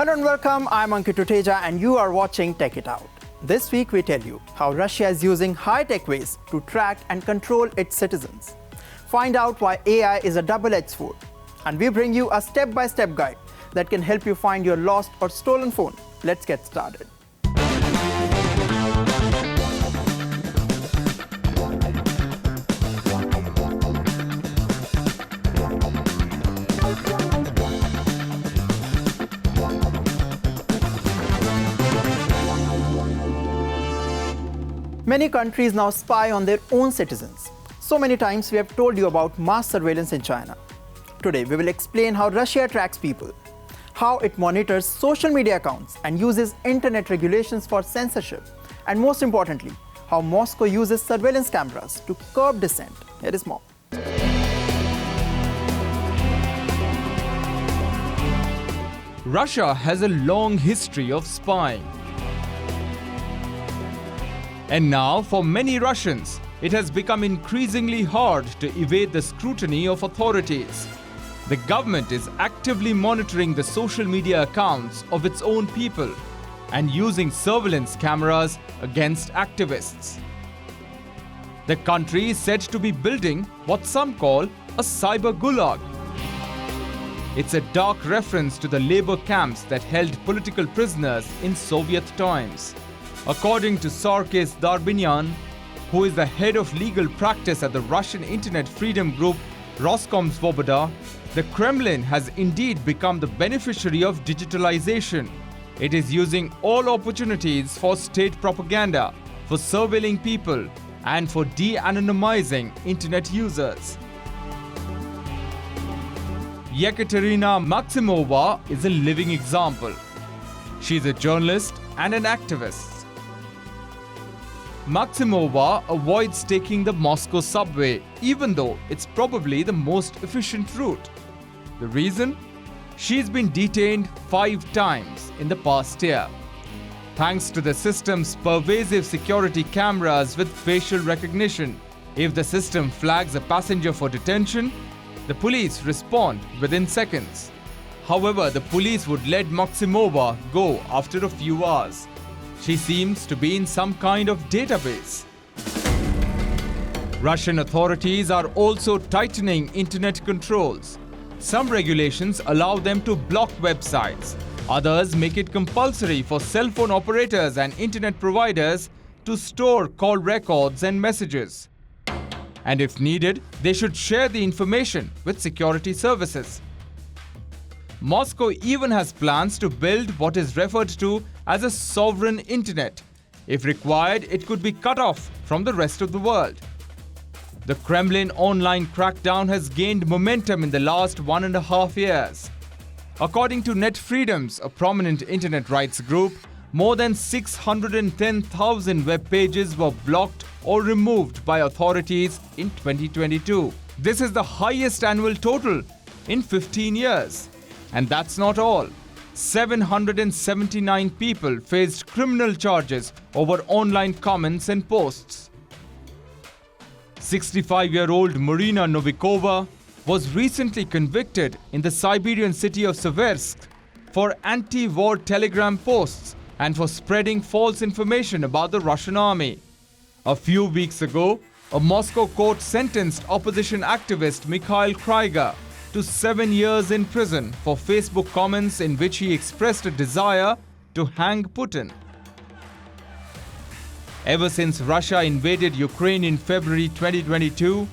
Hello and welcome, I'm Ankit Tuteja and you are watching Tech It Out. This week we tell you how Russia is using high-tech ways to track and control its citizens. Find out why AI is a double-edged sword. And we bring you a step-by-step guide that can help you find your lost or stolen phone. Let's get started. Many countries now spy on their own citizens. So many times we have told you about mass surveillance in China. Today we will explain how Russia tracks people, how it monitors social media accounts and uses internet regulations for censorship, and most importantly, how Moscow uses surveillance cameras to curb dissent. Here is more. Russia has a long history of spying. And now, for many Russians, it has become increasingly hard to evade the scrutiny of authorities. The government is actively monitoring the social media accounts of its own people and using surveillance cameras against activists. The country is said to be building what some call a cyber gulag. It's a dark reference to the labor camps that held political prisoners in Soviet times. According to Sarkis Darbinyan, who is the head of legal practice at the Russian internet freedom group Roskomsvoboda, the Kremlin has indeed become the beneficiary of digitalization. It is using all opportunities for state propaganda, for surveilling people, and for de-anonymizing internet users. Yekaterina Maximova is a living example. She's a journalist and an activist. Maximova avoids taking the Moscow subway, even though it's probably the most efficient route. The reason? She's been detained 5 times in the past year. Thanks to the system's pervasive security cameras with facial recognition, if the system flags a passenger for detention, the police respond within seconds. However, the police would let Maximova go after a few hours. She seems to be in some kind of database. Russian authorities are also tightening internet controls. Some regulations allow them to block websites. Others make it compulsory for cell phone operators and internet providers to store call records and messages. And if needed, they should share the information with security services. Moscow even has plans to build what is referred to as a sovereign internet. If required, it could be cut off from the rest of the world. The Kremlin online crackdown has gained momentum in the last 1.5 years. According to Net Freedoms, a prominent internet rights group, more than 610,000 web pages were blocked or removed by authorities in 2022. This is the highest annual total in 15 years. And that's not all. 779 people faced criminal charges over online comments and posts. 65-year-old Marina Novikova was recently convicted in the Siberian city of Seversk for anti-war telegram posts and for spreading false information about the Russian army. A few weeks ago, a Moscow court sentenced opposition activist Mikhail Kryga to 7 years in prison for Facebook comments in which he expressed a desire to hang Putin. Ever since Russia invaded Ukraine in February 2022,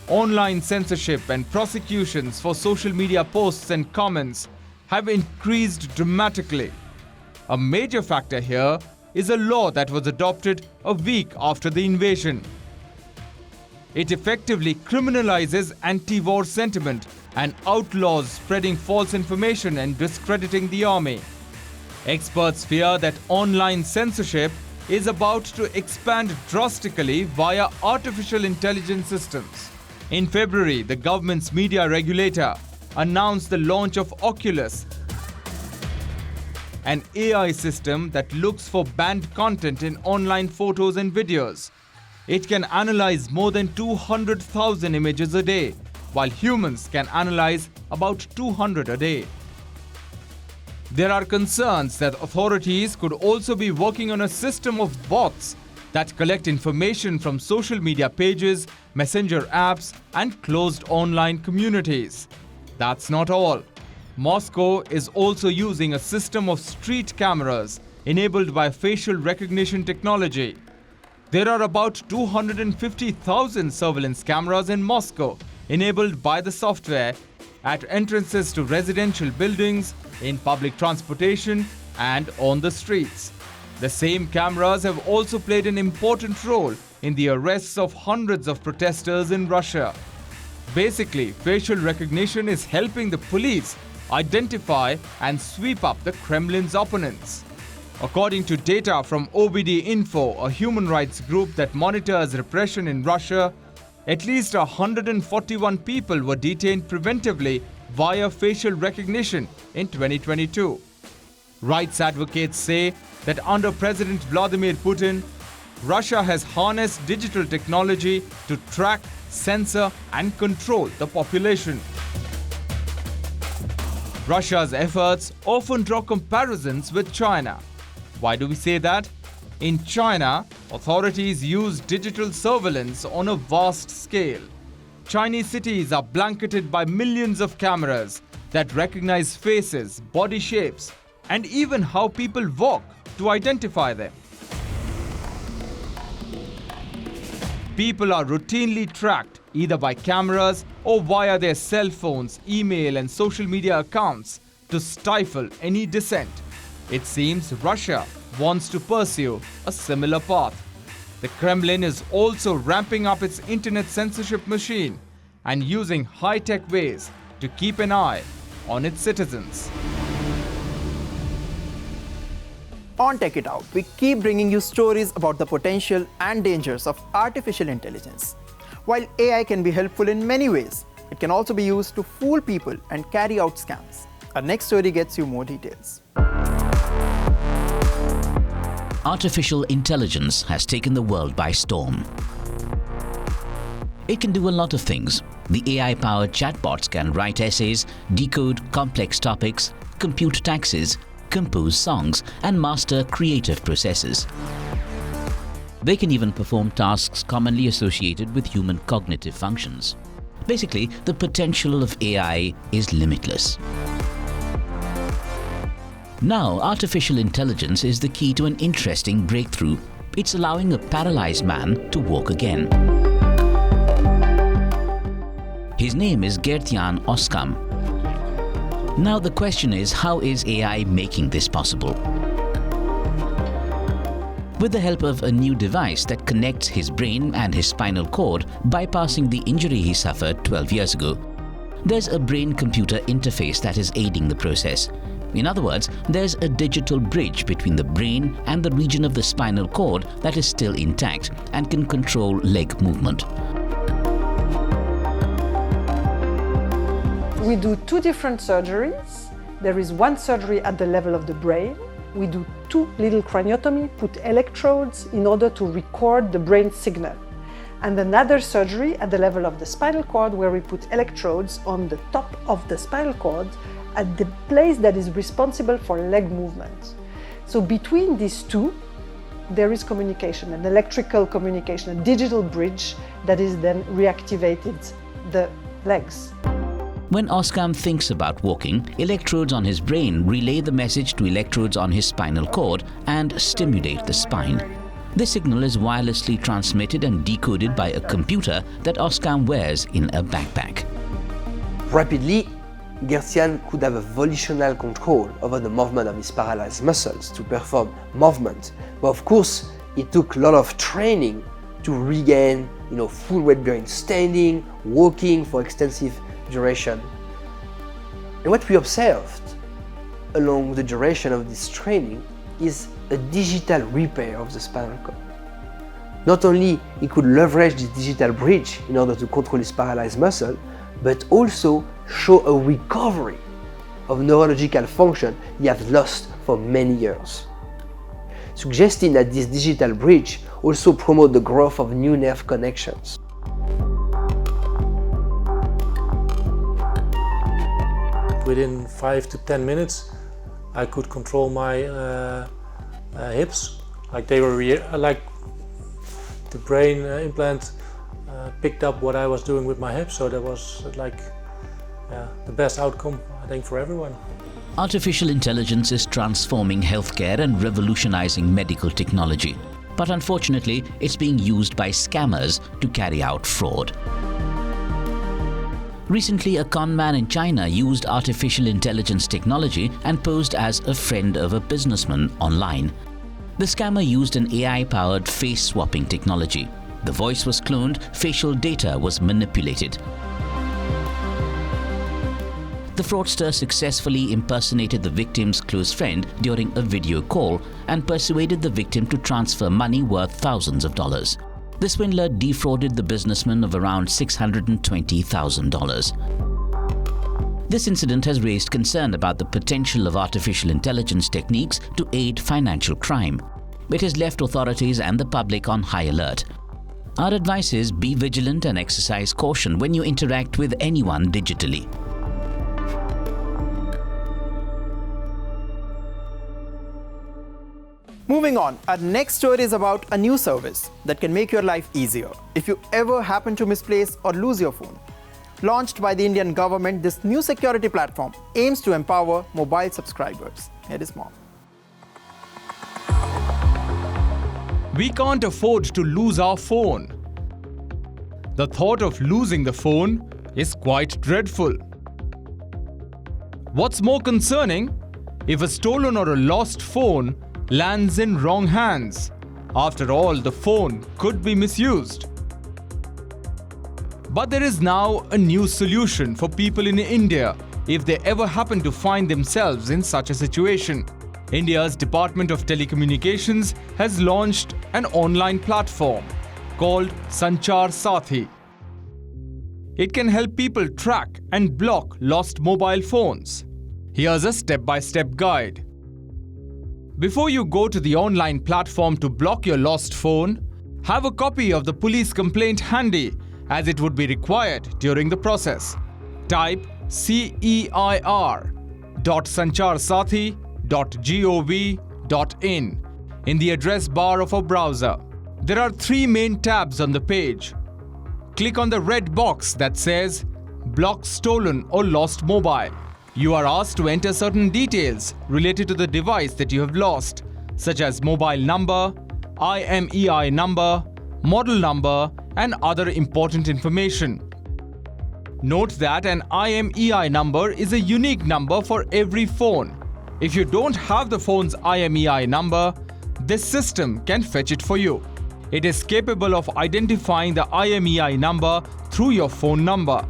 online censorship and prosecutions for social media posts and comments have increased dramatically. A major factor here is a law that was adopted a week after the invasion. It effectively criminalizes anti-war sentiment and outlaws spreading false information and discrediting the army. Experts fear that online censorship is about to expand drastically via artificial intelligence systems. In February, the government's media regulator announced the launch of Oculus, an AI system that looks for banned content in online photos and videos. It can analyze more than 200,000 images a day, while humans can analyze about 200 a day. There are concerns that authorities could also be working on a system of bots that collect information from social media pages, messenger apps, and closed online communities. That's not all. Moscow is also using a system of street cameras enabled by facial recognition technology. There are about 250,000 surveillance cameras in Moscow enabled by the software at entrances to residential buildings, in public transportation, and on the streets. The same cameras have also played an important role in the arrests of hundreds of protesters in Russia. Basically, facial recognition is helping the police identify and sweep up the Kremlin's opponents. According to data from OBD Info, a human rights group that monitors repression in Russia, at least 141 people were detained preventively via facial recognition in 2022. Rights advocates say that under President Vladimir Putin, Russia has harnessed digital technology to track, censor, and control the population. Russia's efforts often draw comparisons with China. Why do we say that? In China, authorities use digital surveillance on a vast scale. Chinese cities are blanketed by millions of cameras that recognize faces, body shapes, and even how people walk to identify them. People are routinely tracked either by cameras or via their cell phones, email, and social media accounts to stifle any dissent. It seems Russia wants to pursue a similar path. The Kremlin is also ramping up its internet censorship machine and using high-tech ways to keep an eye on its citizens. On Tech It Out, we keep bringing you stories about the potential and dangers of artificial intelligence. While AI can be helpful in many ways, it can also be used to fool people and carry out scams. Our next story gets you more details. Artificial intelligence has taken the world by storm. It can do a lot of things. The AI-powered chatbots can write essays, decode complex topics, compute taxes, compose songs, and master creative processes. They can even perform tasks commonly associated with human cognitive functions. Basically, the potential of AI is limitless. Now, artificial intelligence is the key to an interesting breakthrough. It's allowing a paralyzed man to walk again. His name is Gert-Jan Oskam. Now the question is, how is AI making this possible? With the help of a new device that connects his brain and his spinal cord, bypassing the injury he suffered 12 years ago, there's a brain-computer interface that is aiding the process. In other words, there's a digital bridge between the brain and the region of the spinal cord that is still intact and can control leg movement. We do two different surgeries. There is one surgery at the level of the brain. We do two little craniotomy, put electrodes in order to record the brain signal. And another surgery at the level of the spinal cord where we put electrodes on the top of the spinal cord at the place that is responsible for leg movement. So between these two, there is communication, an electrical communication, a digital bridge that is then reactivated the legs. When Oskam thinks about walking, electrodes on his brain relay the message to electrodes on his spinal cord and stimulate the spine. This signal is wirelessly transmitted and decoded by a computer that Oskam wears in a backpack. Rapidly, Gert-Jan could have a volitional control over the movement of his paralyzed muscles to perform movement. But of course, it took a lot of training to regain, full weight bearing standing, walking for extensive duration. And what we observed along the duration of this training is a digital repair of the spinal cord. Not only he could leverage this digital bridge in order to control his paralyzed muscle, but also show a recovery of neurological function he had lost for many years, suggesting that this digital bridge also promotes the growth of new nerve connections. Within 5 to 10 minutes, I could control my hips, like they were like the brain implant picked up what I was doing with my hips, so that was like the best outcome, I think, for everyone. Artificial intelligence is transforming healthcare and revolutionizing medical technology. But unfortunately, it's being used by scammers to carry out fraud. Recently, a conman in China used artificial intelligence technology and posed as a friend of a businessman online. The scammer used an AI-powered face-swapping technology. The voice was cloned, facial data was manipulated. The fraudster successfully impersonated the victim's close friend during a video call and persuaded the victim to transfer money worth thousands of dollars. The swindler defrauded the businessman of around $620,000. This incident has raised concern about the potential of artificial intelligence techniques to aid financial crime. It has left authorities and the public on high alert. Our advice is be vigilant and exercise caution when you interact with anyone digitally. Moving on, our next story is about a new service that can make your life easier if you ever happen to misplace or lose your phone. Launched by the Indian government, this new security platform aims to empower mobile subscribers. Here is more. We can't afford to lose our phone. The thought of losing the phone is quite dreadful. What's more concerning, if a stolen or a lost phone lands in wrong hands. After all, the phone could be misused. But there is now a new solution for people in India if they ever happen to find themselves in such a situation. India's Department of Telecommunications has launched an online platform called Sanchar Sathi. It can help people track and block lost mobile phones. Here's a step-by-step guide. Before you go to the online platform to block your lost phone, have a copy of the police complaint handy, as it would be required during the process. Type ceir.sancharsathi.gov.in in the address bar of a browser. There are 3 main tabs on the page. Click on the red box that says Block Stolen or Lost Mobile. You are asked to enter certain details related to the device that you have lost, such as mobile number, IMEI number, model number, and other important information. Note that an IMEI number is a unique number for every phone. If you don't have the phone's IMEI number, this system can fetch it for you. It is capable of identifying the IMEI number through your phone number.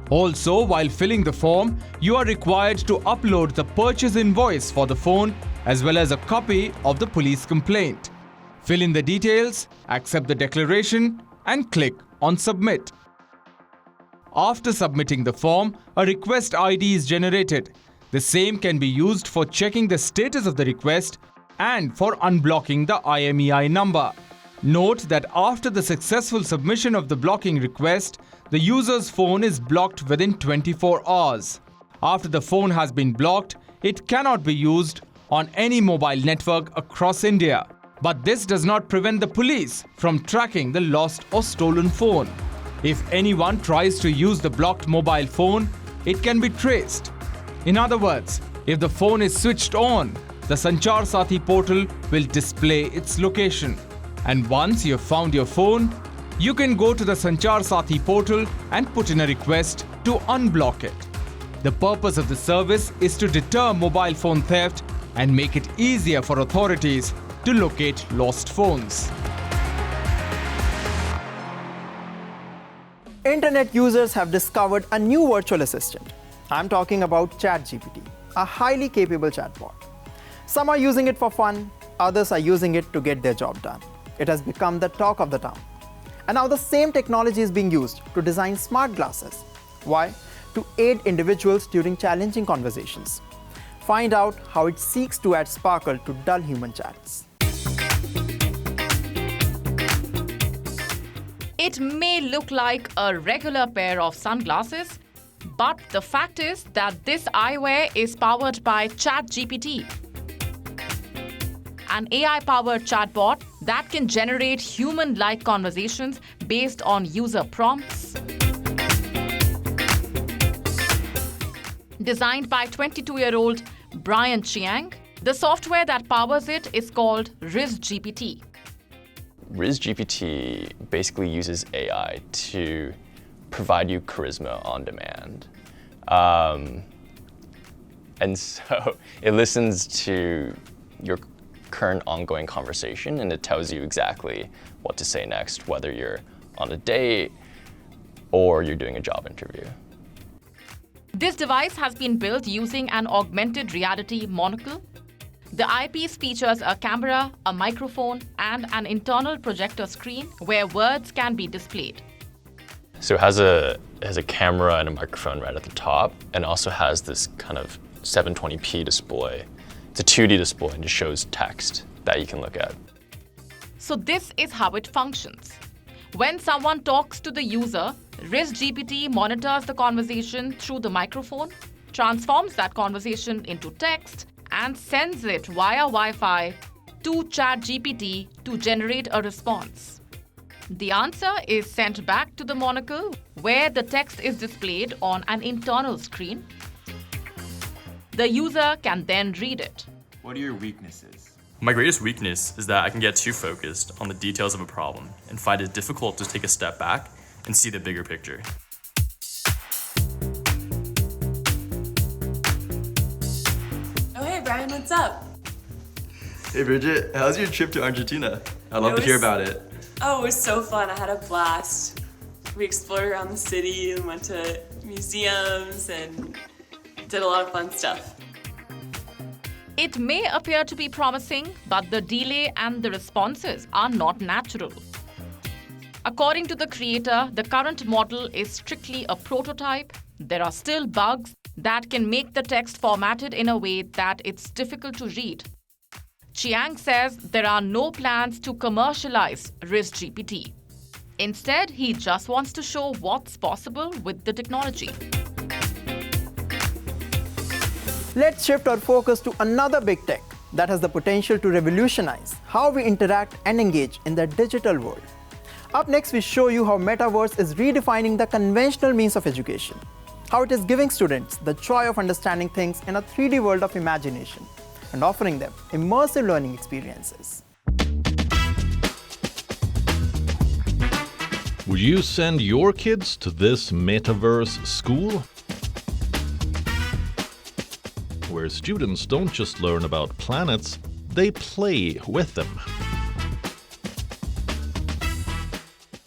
Also, while filling the form, you are required to upload the purchase invoice for the phone as well as a copy of the police complaint. Fill in the details, accept the declaration, and click on Submit. After submitting the form, a request ID is generated. The same can be used for checking the status of the request and for unblocking the IMEI number. Note that after the successful submission of the blocking request, the user's phone is blocked within 24 hours. After the phone has been blocked, it cannot be used on any mobile network across India. But this does not prevent the police from tracking the lost or stolen phone. If anyone tries to use the blocked mobile phone, it can be traced. In other words, if the phone is switched on, the Sanchar Sathi portal will display its location. And once you have found your phone, you can go to the Sanchar Sathi portal and put in a request to unblock it. The purpose of the service is to deter mobile phone theft and make it easier for authorities to locate lost phones. Internet users have discovered a new virtual assistant. I'm talking about ChatGPT, a highly capable chatbot. Some are using it for fun, others are using it to get their job done. It has become the talk of the town. And now the same technology is being used to design smart glasses. Why? To aid individuals during challenging conversations. Find out how it seeks to add sparkle to dull human chats. It may look like a regular pair of sunglasses, but the fact is that this eyewear is powered by ChatGPT. an AI-powered chatbot that can generate human-like conversations based on user prompts. Designed by 22-year-old Brian Chiang, the software that powers it is called RizGPT. RizGPT basically uses AI to provide you charisma on demand. And so it listens to your current ongoing conversation and it tells you exactly what to say next, whether you're on a date or you're doing a job interview. This device has been built using an augmented reality monocle. The eyepiece features a camera, a microphone, and an internal projector screen where words can be displayed. So it has a camera and a microphone right at the top, and also has this kind of 720p display. It's a 2D display and just shows text that you can look at. So this is how it functions. When someone talks to the user, RizGPT monitors the conversation through the microphone, transforms that conversation into text, and sends it via Wi-Fi to ChatGPT to generate a response. The answer is sent back to the monocle, where the text is displayed on an internal screen. The user can then read it. What are your weaknesses? My greatest weakness is that I can get too focused on the details of a problem and find it difficult to take a step back and see the bigger picture. Oh, hey, Brian, what's up? Hey Bridget, how's your trip to Argentina? I'd love to hear about it. Oh, it was so fun. I had a blast. We explored around the city and went to museums and did a lot of fun stuff. It may appear to be promising, but the delay and the responses are not natural. According to the creator, the current model is strictly a prototype. There are still bugs that can make the text formatted in a way that it's difficult to read. Chiang says there are no plans to commercialize RizGPT. Instead, he just wants to show what's possible with the technology. Let's shift our focus to another big tech that has the potential to revolutionize how we interact and engage in the digital world. Up next, we show you how Metaverse is redefining the conventional means of education, how it is giving students the joy of understanding things in a 3D world of imagination, and offering them immersive learning experiences. Would you send your kids to this Metaverse school? Where students don't just learn about planets, they play with them.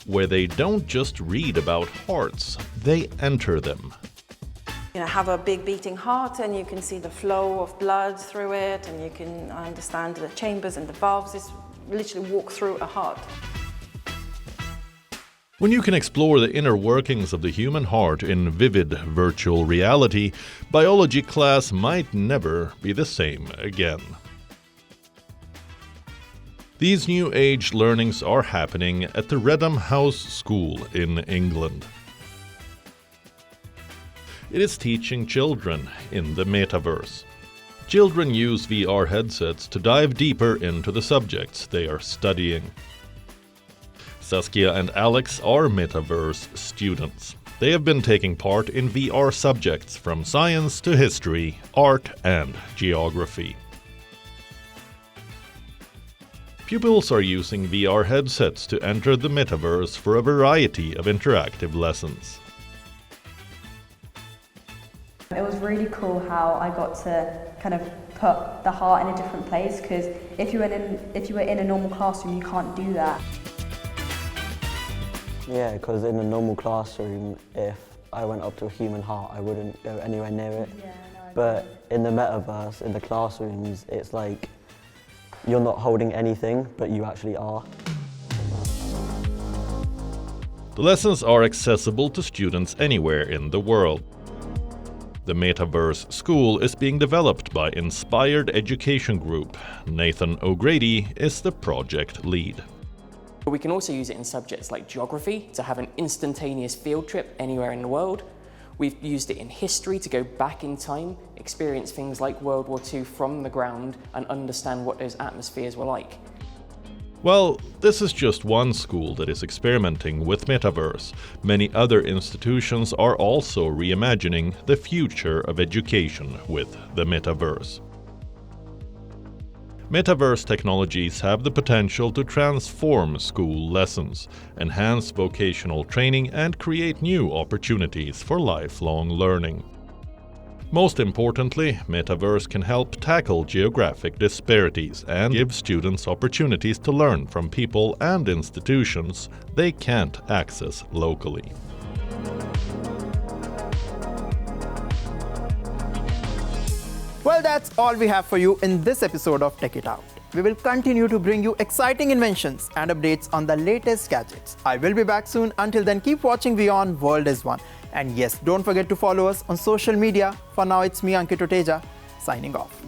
Where they don't just read about hearts, they enter them. You know, have a big beating heart and you can see the flow of blood through it and you can understand the chambers and the valves. It's literally walk through a heart. When you can explore the inner workings of the human heart in vivid virtual reality, biology class might never be the same again. These new age learnings are happening at the Redham House School in England. It is teaching children in the metaverse. Children use VR headsets to dive deeper into the subjects they are studying. Saskia and Alex are Metaverse students. They have been taking part in VR subjects from science to history, art and geography. Pupils are using VR headsets to enter the Metaverse for a variety of interactive lessons. It was really cool how I got to kind of put the heart in a different place, because if you were in a normal classroom, you can't do that. Yeah, because in a normal classroom, if I went up to a human heart, I wouldn't go anywhere near it. Yeah, no, but in the metaverse, in the classrooms, it's like you're not holding anything, but you actually are. The lessons are accessible to students anywhere in the world. The Metaverse School is being developed by Inspired Education Group. Nathan O'Grady is the project lead. We can also use it in subjects like geography to have an instantaneous field trip anywhere in the world, We've used it in history to go back in time, experience things like World War II from the ground, and understand what those atmospheres were like. Well, this is just one school that is experimenting with Metaverse. Many other institutions are also reimagining the future of education with the Metaverse. Metaverse technologies have the potential to transform school lessons, enhance vocational training, and create new opportunities for lifelong learning. Most importantly, Metaverse can help tackle geographic disparities and give students opportunities to learn from people and institutions they can't access locally. Well, that's all we have for you in this episode of Tech It Out. We will continue to bring you exciting inventions and updates on the latest gadgets. I will be back soon. Until then, keep watching WION World is One. And yes, don't forget to follow us on social media. For now, it's me, Ankit Oteja, signing off.